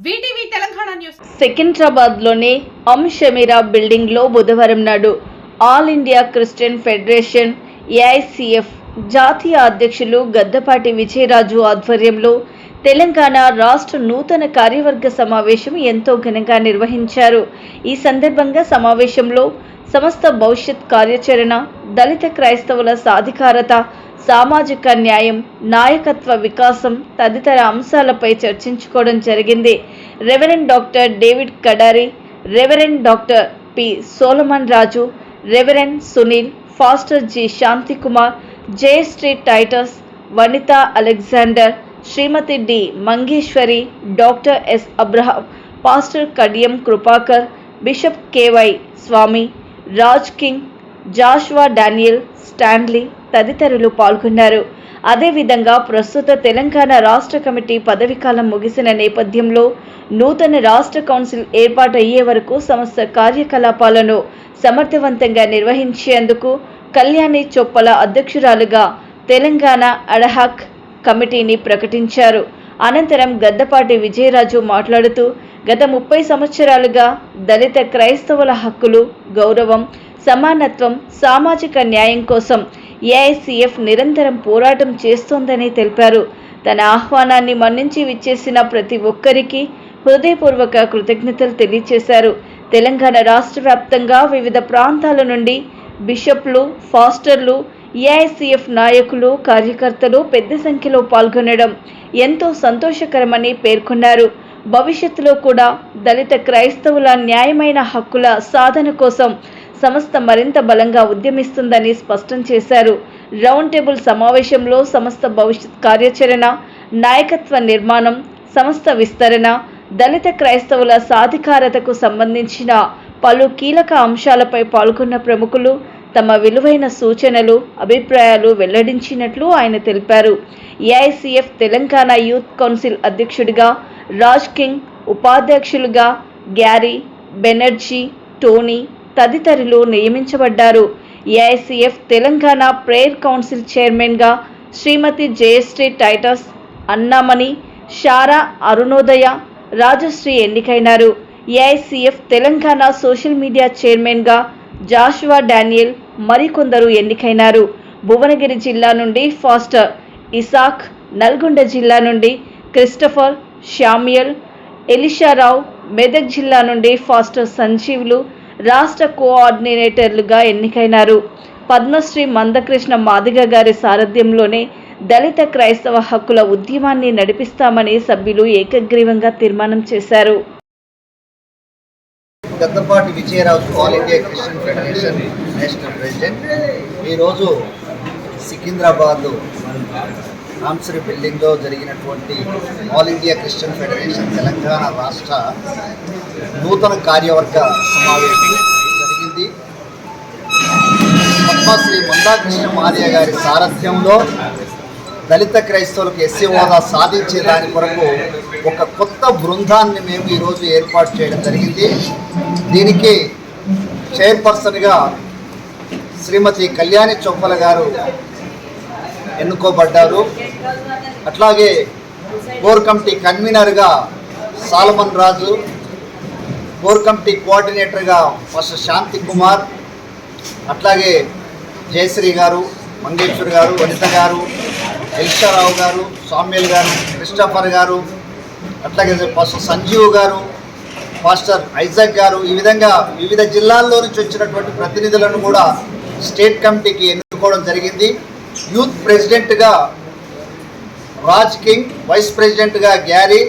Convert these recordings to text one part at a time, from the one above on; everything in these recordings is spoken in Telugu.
VTV Telangana news. సికింద్రాబాద్లోని షమీరా బిల్డింగ్లో బుధవారం నాడు all India Christian federation AICF జాతీయ అధ్యక్షులు గద్దపాటి విజయరాజు ఆధ్వర్యంలో తెలంగాణ రాష్ట్ర నూతన కార్యవర్గ సమావేశం ఎంతో ఘనంగా నిర్వహించారు. ఈ సందర్భంగా సమావేశంలో సమస్త భవిష్యత్ కార్యాచరణ, దళిత క్రైస్తవుల సాధికారత, సామాజిక న్యాయం, నాయకత్వ వికాసం తదితర అంశాలపై చర్చించుకోవడం జరిగింది. Reverend doctor David Kadari, reverend doctor P Solomon Raju, reverend Sunil, pastor G Shantikumar, Jayasree Titus, Vanitha Alexander, Srimati D Mangeshwari, doctor S Abraham, pastor Kadiyam Krupakar, bishop KY Swamy, Raj King, Joshua Daniel, Stanley తదితరులు పాల్గొన్నారు. అదేవిధంగా ప్రస్తుత తెలంగాణ రాష్ట్ర కమిటీ పదవీకాలం ముగిసిన నేపథ్యంలో నూతన రాష్ట్ర కౌన్సిల్ ఏర్పాటయ్యే వరకు సమస్త కార్యకలాపాలను సమర్థవంతంగా నిర్వహించేందుకు కళ్యాణి చొప్పల అధ్యక్షురాలుగా తెలంగాణ అడ్హాక్ కమిటీని ప్రకటించారు. అనంతరం గద్దపాటి విజయరాజు మాట్లాడుతూ గత 30 సంవత్సరాలుగా దళిత క్రైస్తవుల హక్కులు, గౌరవం, సమానత్వం, సామాజిక న్యాయం కోసం ఏఐసిఎఫ్ నిరంతరం పోరాటం చేస్తోందని తెలిపారు. తన ఆహ్వానాన్ని మన్నించి విచ్చేసిన ప్రతి ఒక్కరికి హృదయపూర్వక కృతజ్ఞతలు తెలియజేశారు. తెలంగాణ రాష్ట్ర వ్యాప్తంగా వివిధ ప్రాంతాల నుండి బిషప్లు, ఫాస్టర్లు, ఏఐసిఎఫ్ నాయకులు, కార్యకర్తలు పెద్ద సంఖ్యలో పాల్గొనడం ఎంతో సంతోషకరమని పేర్కొన్నారు. భవిష్యత్తులో కూడా దళిత క్రైస్తవుల న్యాయమైన హక్కుల సాధన కోసం సంస్థ మరింత బలంగా ఉద్యమిస్తుందని స్పష్టం చేశారు. రౌండ్ టేబుల్ సమావేశంలో సంస్థ భవిష్యత్ కార్యాచరణ, నాయకత్వ నిర్మాణం, సంస్థ విస్తరణ, దళిత క్రైస్తవుల సాధికారతకు సంబంధించిన పలు కీలక అంశాలపై పాల్గొన్న ప్రముఖులు తమ విలువైన సూచనలు, అభిప్రాయాలు వెల్లడించినట్లు ఆయన తెలిపారు. ఏఐసిఎఫ్ తెలంగాణ యూత్ కౌన్సిల్ అధ్యక్షుడిగా రాజ్ కింగ్, ఉపాధ్యక్షులుగా గ్యారీ, బెనర్జీ, టోనీ తదితరులు నియమించబడ్డారు. ఏఐసిఎఫ్ తెలంగాణ ప్రేయర్ కౌన్సిల్ చైర్మన్గా శ్రీమతి జయశ్రీ టైటస్, అన్నామణి, షారా అరుణోదయ, రాజశ్రీ ఎన్నికైనారు. ఏఐసిఎఫ్ తెలంగాణ సోషల్ మీడియా చైర్మన్గా జాషువా డానియల్ మరికొందరు ఎన్నికైనారు. భువనగిరి జిల్లా నుండి ఫాస్టర్ ఇసాక్, నల్గొండ జిల్లా నుండి క్రిస్టఫర్, శామ్యుయల్, ఎలిషారావు, మెదక్ జిల్లా నుండి ఫాస్టర్ సంజీవులు రాష్ట్ర కోఆర్డినేటర్లుగా ఎన్నికైనారు. పద్మశ్రీ మందకృష్ణ మాదిగ గారి సారథ్యంలోనే దళిత క్రైస్తవ హక్కుల ఉద్యమాన్ని నడిపిస్తామని సభ్యులు ఏకగ్రీవంగా తీర్మానం చేశారు. Gaddapati Vijayaraju all India Christian federation national president ఈరోజు సికింద్రాబాద్ రామ్సరి బిల్డింగ్లో జరిగినటువంటి all India Christian federation Telangana రాష్ట్ర నూతన కార్యవర్గ సమావేశం జరిగింది. పద్మశ్రీ మందాకృష్ణ మాదిగ గారి సారథ్యంలో దళిత క్రైస్తవులకు ఎస్సీ హోదా సాధించే దాని కొరకు ఒక కొత్త బృందాన్ని మేము ఈరోజు ఏర్పాటు చేయడం జరిగింది. దీనికి చైర్పర్సన్గా శ్రీమతి కళ్యాణి చొప్పల గారు ఎన్నుకోబడ్డారు. అట్లాగే కోర్ కమిటీ కన్వీనర్గా సాలమన్ రాజు, కోర్ కమిటీ కోఆర్డినేటర్గా ఫస్ట్ శాంతి కుమార్, అట్లాగే జయశ్రీ గారు, మంగేశ్వర్ గారు, వనిత గారు, ఎలిషారావు గారు, సామ్యుల్ గారు, క్రిస్టఫర్ గారు, అట్లాగే ఫస్ట్ సంజీవ్ గారు, మాస్టర్ ఐజాక్ గారు, ఈ విధంగా వివిధ జిల్లాల్లో నుంచి వచ్చినటువంటి ప్రతినిధులను కూడా స్టేట్ కమిటీకి ఎన్నుకోవడం జరిగింది. యూత్ ప్రెసిడెంట్గా రాజ్ కింగ్, వైస్ ప్రెసిడెంట్గా గ్యారీ,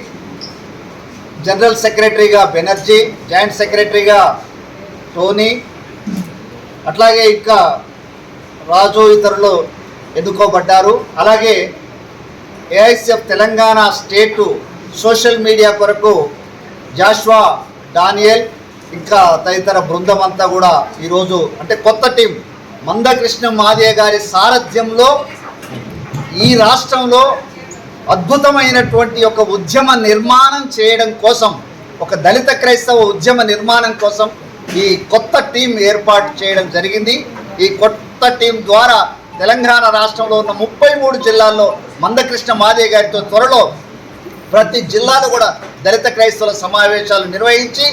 జనరల్ సెక్రటరీగా బెనర్జీ, జాయింట్ సెక్రటరీగా టోనీ, అట్లాగే ఇంకా రాజు ఇతరులు ఎన్నుకోబడ్డారు. అలాగే ఏఐసిఎఫ్ తెలంగాణ స్టేటు సోషల్ మీడియా కొరకు జాషువా డానియల్ ఇంకా తదితర బృందం అంతా కూడా ఈరోజు అంటే కొత్త టీం మందకృష్ణ మాదిగ గారి సారథ్యంలో ఈ రాష్ట్రంలో అద్భుతమైనటువంటి ఒక ఉద్యమ నిర్మాణం చేయడం కోసం, ఒక దళిత క్రైస్తవ ఉద్యమ నిర్మాణం కోసం ఈ కొత్త టీం ఏర్పాటు చేయడం జరిగింది. ఈ కొత్త టీం ద్వారా తెలంగాణ రాష్ట్రంలో ఉన్న 33 జిల్లాల్లో మందకృష్ణ మాదిగ గారితో త్వరలో ప్రతి జిల్లాలో కూడా దళిత క్రైస్తవుల సమావేశాలు నిర్వహించి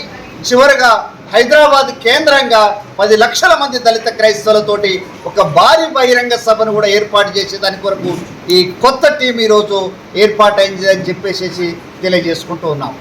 చివరగా హైదరాబాద్ కేంద్రంగా 10 లక్షల మంది దళిత క్రైస్తవులతోటి ఒక భారీ బహిరంగ సభను కూడా ఏర్పాటు చేసే దాని కొరకు ఈ కొత్త టీం ఈరోజు ఏర్పాటైంది అని చెప్పేసి తెలియజేసుకుంటూ ఉన్నాం.